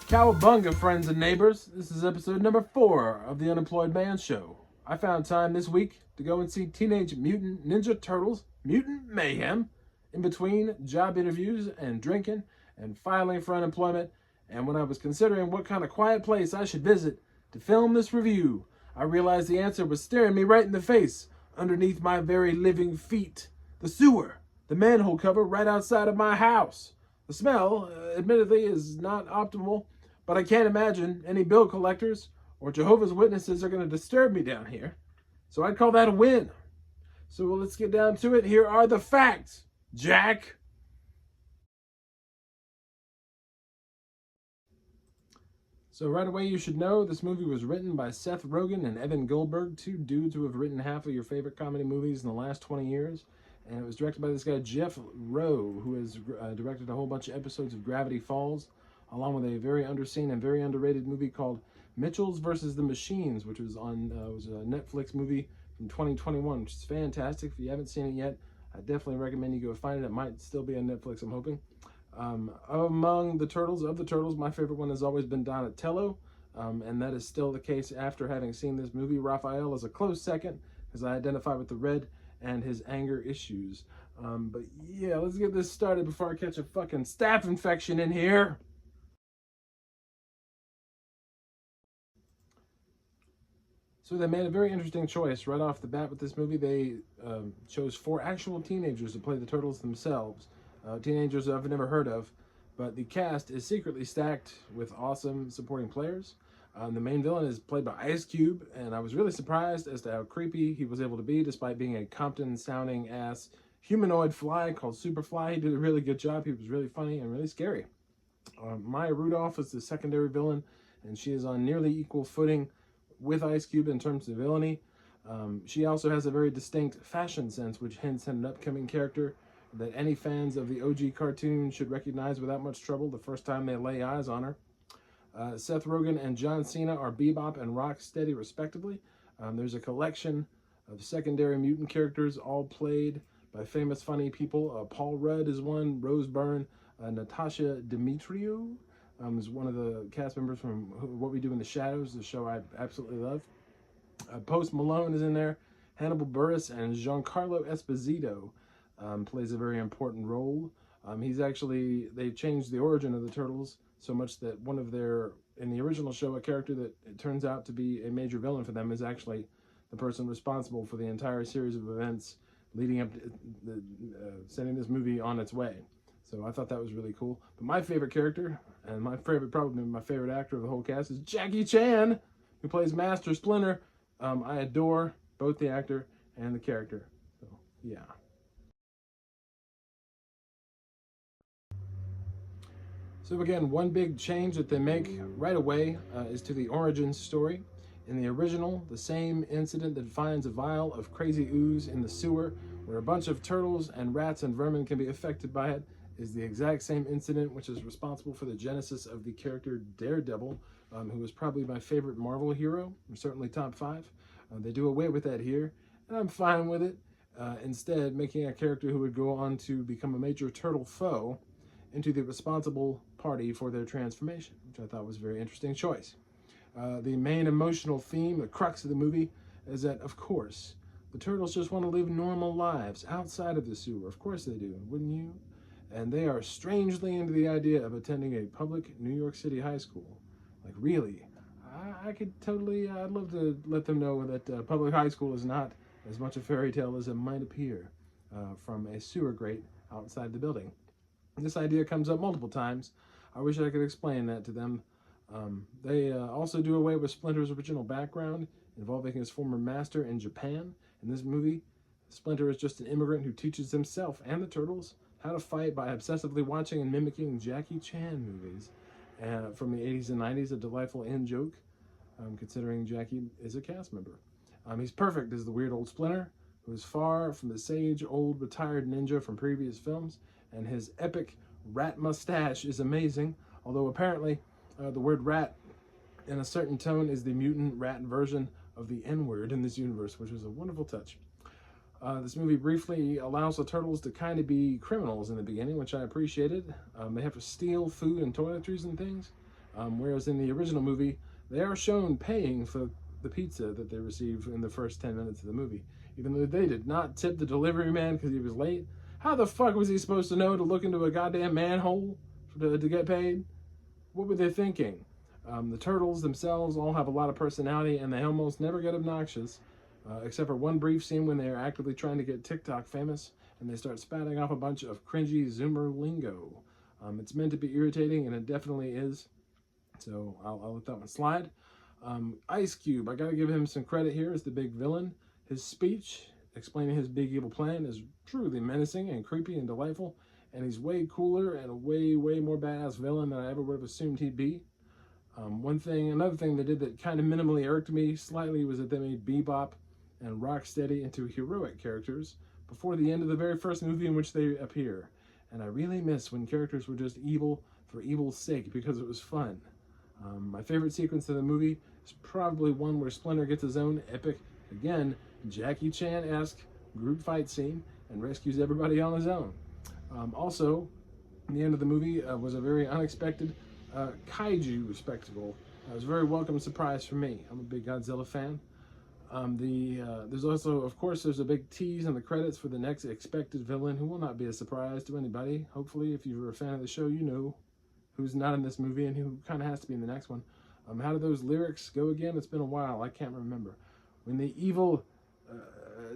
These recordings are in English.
Cowabunga, friends and neighbors. This is episode number 4 of the Unemployed Man Show. I found time this week to go and see Teenage Mutant Ninja Turtles Mutant Mayhem in between job interviews and drinking and filing for unemployment. And when I was considering what kind of quiet place I should visit to film this review, I realized the answer was staring me right in the face underneath my very living feet. The sewer, the manhole cover right outside of my house. The smell, admittedly, is not optimal, but I can't imagine any bill collectors or Jehovah's Witnesses are going to disturb me down here. So I'd call that a win. So let's get down to it. Here are the facts, Jack. So right away you should know this movie was written by Seth Rogen and Evan Goldberg, two dudes who have written half of your favorite comedy movies in the last 20 years. And it was directed by this guy, Jeff Rowe, who has directed a whole bunch of episodes of Gravity Falls, along with a very underseen and very underrated movie called Mitchells versus the Machines, which was was a Netflix movie from 2021, which is fantastic. If you haven't seen it yet, I definitely recommend you go find it. It might still be on Netflix, I'm hoping. Among the Turtles, my favorite one has always been Donatello, and that is still the case after having seen this movie. Raphael is a close second, because I identify with the red and his anger issues. But yeah, let's get this started before I catch a fucking staph infection in here. So they made a very interesting choice right off the bat with this movie. They chose 4 actual teenagers to play the Turtles themselves. Teenagers I've never heard of, but the cast is secretly stacked with awesome supporting players. The main villain is played by Ice Cube, and I was really surprised as to how creepy he was able to be despite being a Compton-sounding ass humanoid fly called Superfly. He did a really good job. He was really funny and really scary. Maya Rudolph is the secondary villain, and she is on nearly equal footing with Ice Cube in terms of villainy. She also has a very distinct fashion sense, which hints at an upcoming character that any fans of the OG cartoon should recognize without much trouble the first time they lay eyes on her. Seth Rogen and John Cena are Bebop and Rocksteady, respectively. There's a collection of secondary mutant characters, all played by famous, funny people. Paul Rudd is one, Rose Byrne, Natasha Demetriou is one of the cast members from What We Do in the Shadows, the show I absolutely love. Post Malone is in there. Hannibal Buress and Giancarlo Esposito plays a very important role. They changed the origin of the Turtles so much that one of in the original show, a character that it turns out to be a major villain for them is actually the person responsible for the entire series of events leading up to sending this movie on its way. So I thought that was really cool. But my favorite character, and probably my favorite actor of the whole cast, is Jackie Chan, who plays Master Splinter. I adore both the actor and the character. So, yeah. So again, one big change that they make right away is to the origin story. In the original, the same incident that finds a vial of crazy ooze in the sewer, where a bunch of turtles and rats and vermin can be affected by it, is the exact same incident which is responsible for the genesis of the character Daredevil, who is probably my favorite Marvel hero, certainly top 5. They do away with that here, and I'm fine with it. Instead, making a character who would go on to become a major turtle foe into the responsible party for their transformation, which I thought was a very interesting choice. The main emotional theme, the crux of the movie, is that, of course, the turtles just want to live normal lives outside of the sewer. Of course they do, wouldn't you? And they are strangely into the idea of attending a public New York City high school. Like, really? I could totally, I'd love to let them know that public high school is not as much a fairy tale as it might appear from a sewer grate outside the building. This idea comes up multiple times. I wish I could explain that to them. They also do away with Splinter's original background, involving his former master in Japan. In this movie, Splinter is just an immigrant who teaches himself and the Turtles how to fight by obsessively watching and mimicking Jackie Chan movies from the 80s and 90s, a delightful in-joke, considering Jackie is a cast member. He's perfect as the weird old Splinter, who is far from the sage old retired ninja from previous films, and his epic rat mustache is amazing, although apparently the word rat in a certain tone is the mutant rat version of the N-word in this universe, which is a wonderful touch. This movie briefly allows the Turtles to kind of be criminals in the beginning, which I appreciated. They have to steal food and toiletries and things. Whereas in the original movie, they are shown paying for the pizza that they receive in the first 10 minutes of the movie. Even though they did not tip the delivery man because he was late, how the fuck was he supposed to know to look into a goddamn manhole to get paid? What were they thinking? The turtles themselves all have a lot of personality, and they almost never get obnoxious, except for one brief scene when they are actively trying to get TikTok famous, and they start spouting off a bunch of cringy Zoomer lingo. It's meant to be irritating, and it definitely is, so I'll let that one slide. Ice Cube, I gotta give him some credit here as the big villain. His speech explaining his big evil plan is truly menacing and creepy and delightful, and he's way cooler and a way more badass villain than I ever would have assumed he'd be. Another thing they did that kind of minimally irked me slightly was that they made Bebop and Rocksteady into heroic characters before the end of the very first movie in which they appear. And I really miss when characters were just evil for evil's sake because it was fun. My favorite sequence of the movie is probably one where Splinter gets his own epic, again, Jackie Chan-esque group fight scene and rescues everybody on his own. Also, the end of the movie was a very unexpected kaiju spectacle. It was a very welcome surprise for me. I'm a big Godzilla fan. There's also, of course, there's a big tease in the credits for the next expected villain who will not be a surprise to anybody. Hopefully, if you were a fan of the show, you know who's not in this movie and who kind of has to be in the next one. How do those lyrics go again? It's been a while. I can't remember. When the evil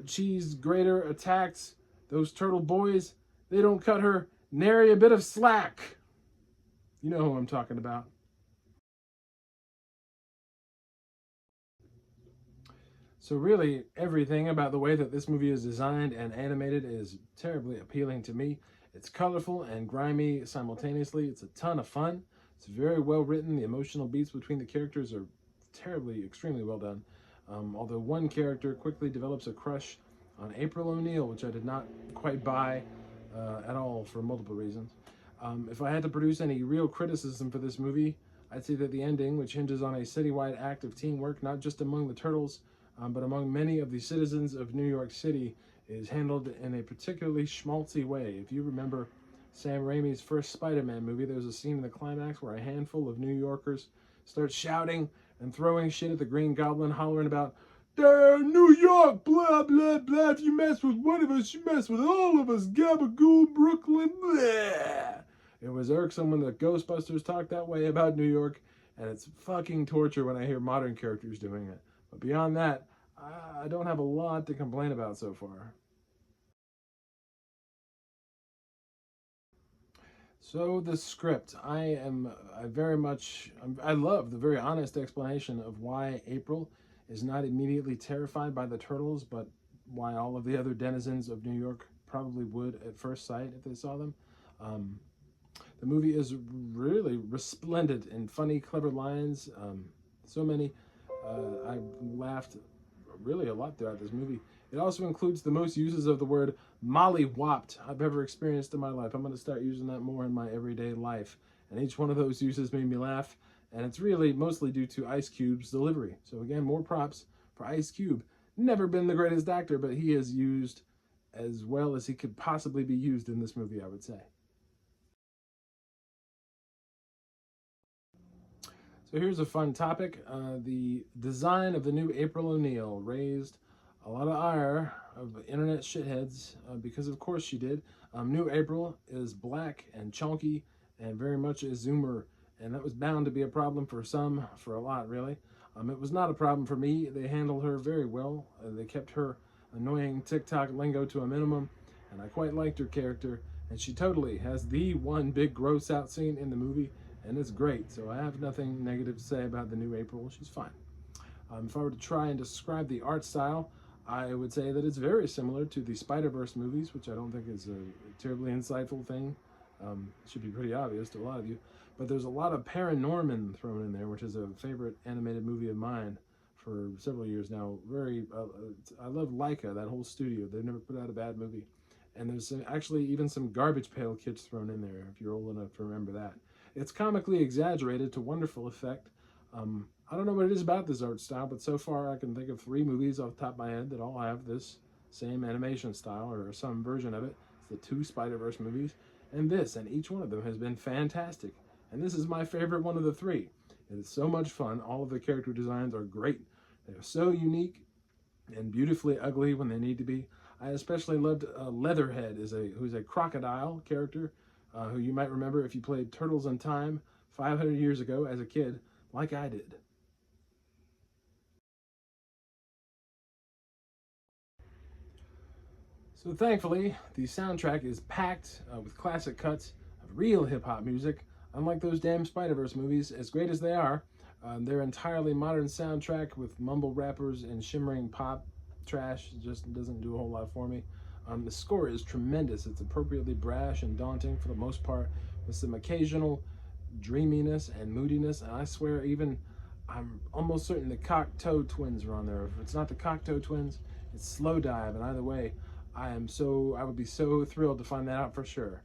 cheese grater attacks those turtle boys, they don't cut her nary a bit of slack. You know who I'm talking about. So really, everything about the way that this movie is designed and animated is terribly appealing to me. It's colorful and grimy simultaneously. It's a ton of fun. It's very well written. The emotional beats between the characters are extremely well done. Although one character quickly develops a crush on April O'Neil, which I did not quite buy at all for multiple reasons. If I had to produce any real criticism for this movie, I'd say that the ending, which hinges on a citywide act of teamwork, not just among the turtles, but among many of the citizens of New York City, is handled in a particularly schmaltzy way. If you remember Sam Raimi's first Spider-Man movie, there's a scene in the climax where a handful of New Yorkers start shouting and throwing shit at the Green Goblin, hollering about, New York, blah, blah, blah. If you mess with one of us, you mess with all of us. Gabagool, Brooklyn, blah. It was irksome when the Ghostbusters talked that way about New York, and it's fucking torture when I hear modern characters doing it. But beyond that, I don't have a lot to complain about so far. So the script, I love the very honest explanation of why April is not immediately terrified by the turtles, but why all of the other denizens of New York probably would at first sight if they saw them. The movie is really resplendent in funny, clever lines. So many. I laughed really a lot throughout this movie. It also includes the most uses of the word molly-whopped I've ever experienced in my life. I'm going to start using that more in my everyday life. And each one of those uses made me laugh. And it's really mostly due to Ice Cube's delivery. So again, more props for Ice Cube. Never been the greatest actor, but he is used as well as he could possibly be used in this movie, I would say. So here's a fun topic. The design of the new April O'Neil raised a lot of ire of internet shitheads because of course she did. New April is black and chunky and very much a zoomer, and that was bound to be a problem for some, for a lot really. It was not a problem for me. They handled her very well. They kept her annoying TikTok lingo to a minimum, and I quite liked her character, and she totally has the one big gross out scene in the movie, and it's great. So I have nothing negative to say about the new April. She's fine. If I were to try and describe the art style, I would say that it's very similar to the Spider-Verse movies, which I don't think is a terribly insightful thing. It should be pretty obvious to a lot of you. But there's a lot of Paranorman thrown in there, which is a favorite animated movie of mine for several years now. I love Laika, that whole studio. They've never put out a bad movie. And there's actually even some Garbage Pail Kids thrown in there, if you're old enough to remember that. It's comically exaggerated to wonderful effect. I don't know what it is about this art style, but so far I can think of 3 movies off the top of my head that all have this same animation style or some version of it. It's the 2 Spider-Verse movies and this, and each one of them has been fantastic. And this is my favorite one of the 3. It is so much fun. All of the character designs are great. They are so unique and beautifully ugly when they need to be. I especially loved Leatherhead, who's a crocodile character, who you might remember if you played Turtles in Time 500 years ago as a kid, like I did. So thankfully, the soundtrack is packed with classic cuts of real hip-hop music. Unlike those damn Spider-Verse movies, as great as they are, their entirely modern soundtrack with mumble rappers and shimmering pop trash just doesn't do a whole lot for me. The score is tremendous. It's appropriately brash and daunting for the most part, with some occasional dreaminess and moodiness. And I swear, I'm almost certain the Cocteau Twins are on there. If it's not the Cocteau Twins, it's Slow Dive. And either way, I would be so thrilled to find that out for sure.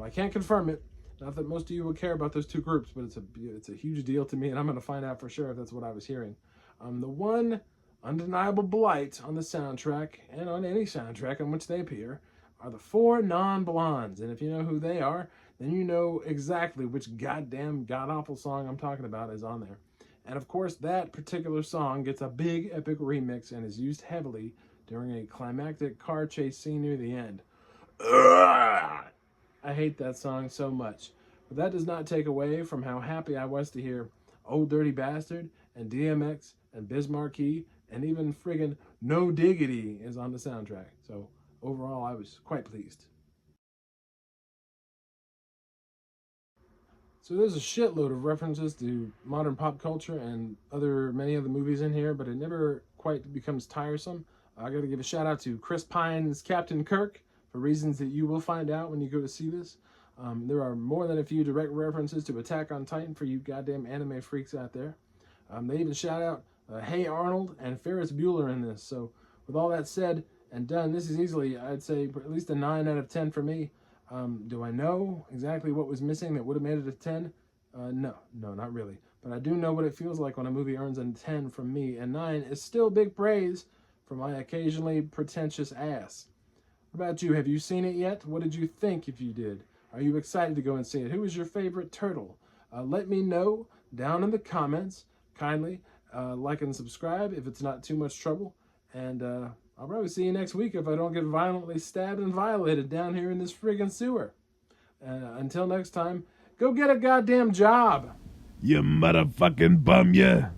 I can't confirm it. Not that most of you will care about those two groups, but it's a huge deal to me, and I'm going to find out for sure if that's what I was hearing. The one undeniable blight on the soundtrack, and on any soundtrack on which they appear, are the four non-blondes. And if you know who they are, then you know exactly which goddamn god-awful song I'm talking about is on there. And of course, that particular song gets a big epic remix and is used heavily during a climactic car chase scene near the end. Ugh! I hate that song so much. But that does not take away from how happy I was to hear Old Dirty Bastard and DMX and Biz Markie and even friggin' No Diggity is on the soundtrack. So overall, I was quite pleased. So there's a shitload of references to modern pop culture and many other movies in here, but it never quite becomes tiresome. I got to give a shout out to Chris Pine's Captain Kirk for reasons that you will find out when you go to see this. There are more than a few direct references to Attack on Titan for you goddamn anime freaks out there. They even shout out Hey Arnold and Ferris Bueller in this. So with all that said and done, this is easily, I'd say, at least a 9 out of 10 for me. Do I know exactly what was missing that would have made it a 10? No, not really. But I do know what it feels like when a movie earns a 10 from me, and 9 is still big praise for my occasionally pretentious ass. What about you? Have you seen it yet? What did you think if you did? Are you excited to go and see it? Who is your favorite turtle? Let me know down in the comments. Kindly like and subscribe if it's not too much trouble. And I'll probably see you next week if I don't get violently stabbed and violated down here in this friggin' sewer. Until next time, go get a goddamn job. You motherfucking bum, ya.